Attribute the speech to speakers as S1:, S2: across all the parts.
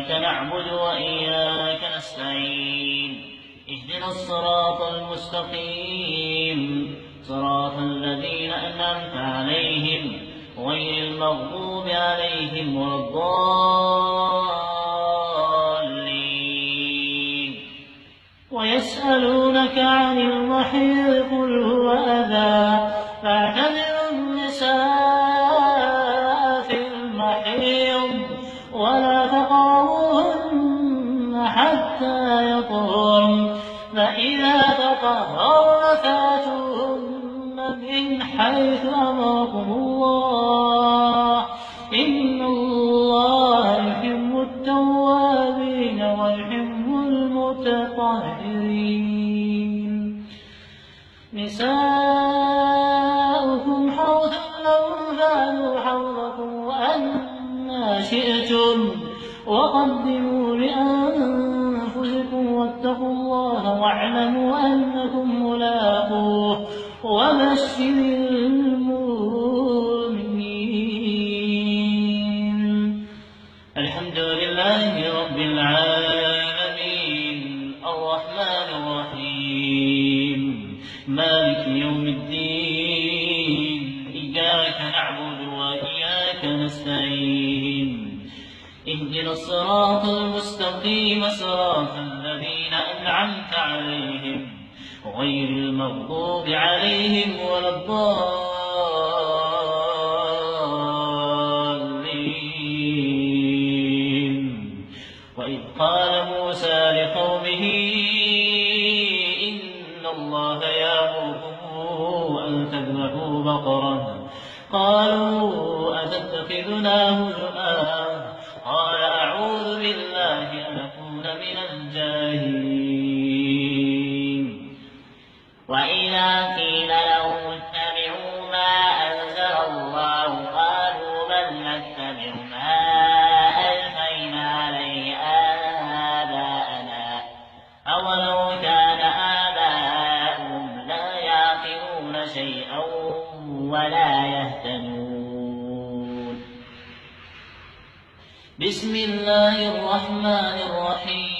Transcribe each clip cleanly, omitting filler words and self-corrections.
S1: إياك نعبد وإياك نستعين اهدنا الصراط المستقيم صراط الذين أنعمت عليهم غير المغضوب عليهم ولا الضالين. ويسألونك عن المحيض قل هو أذى فاعتزلوا النساء في المحيض ولا تقربوهن حتى يطهرن فإذا تطهرن فاتوهن من حيث أمركم الله إن الله يحب التوابين ويحب المتطهرين. نساؤكم حرث لكم فأتوا حرثكم أنى شئتم وقدموا لأنفسكم واتقوا الله واعلموا أنكم ملاقوه وبشر المؤمنين. الحمد لله رب العالمين الرحمن الرحيم مالك يوم الدين إياك نعبد وإياك نستعين اهدنا الصراط المستقيم صراط الذين أنعمت عليهم غير المغضوب عليهم ولا الضالين. وإذ قال موسى لقومه إن الله يأمركم أن تذبحوا بقرة قالوا أتتخذنا هزؤا قال أعوذ بالله أن أكون من الجاهلين. وإذا قيل لهم اتبعوا ما أنزل الله قالوا بل نتبع ما ألفينا عليه آباءنا أولو كان آباؤهم لا يعقلون شيئا ولا يهتدون. بسم الله الرحمن الرحيم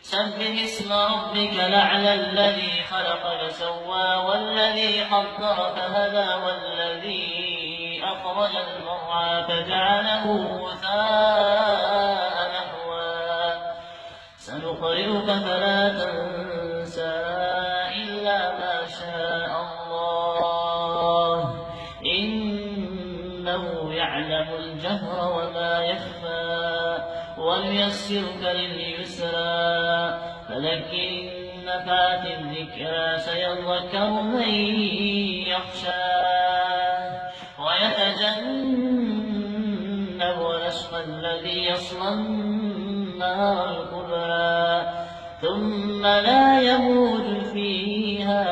S1: سبح اسم ربك الأعلى الذي خلق فسوى والذي قدر فهدى والذي أخرج المرعى فجعله غثاء نحوا سنقرئك فلا تنسى إلا ما شاء الله إنه يعلم الجهر وما يخفى وليسرك لليسرى فذكر إن نفعت الذكرى سيذكر من يخشى ويتجنب الأشقى الذي يصلى النار الكبرى ثم لا يموت فيها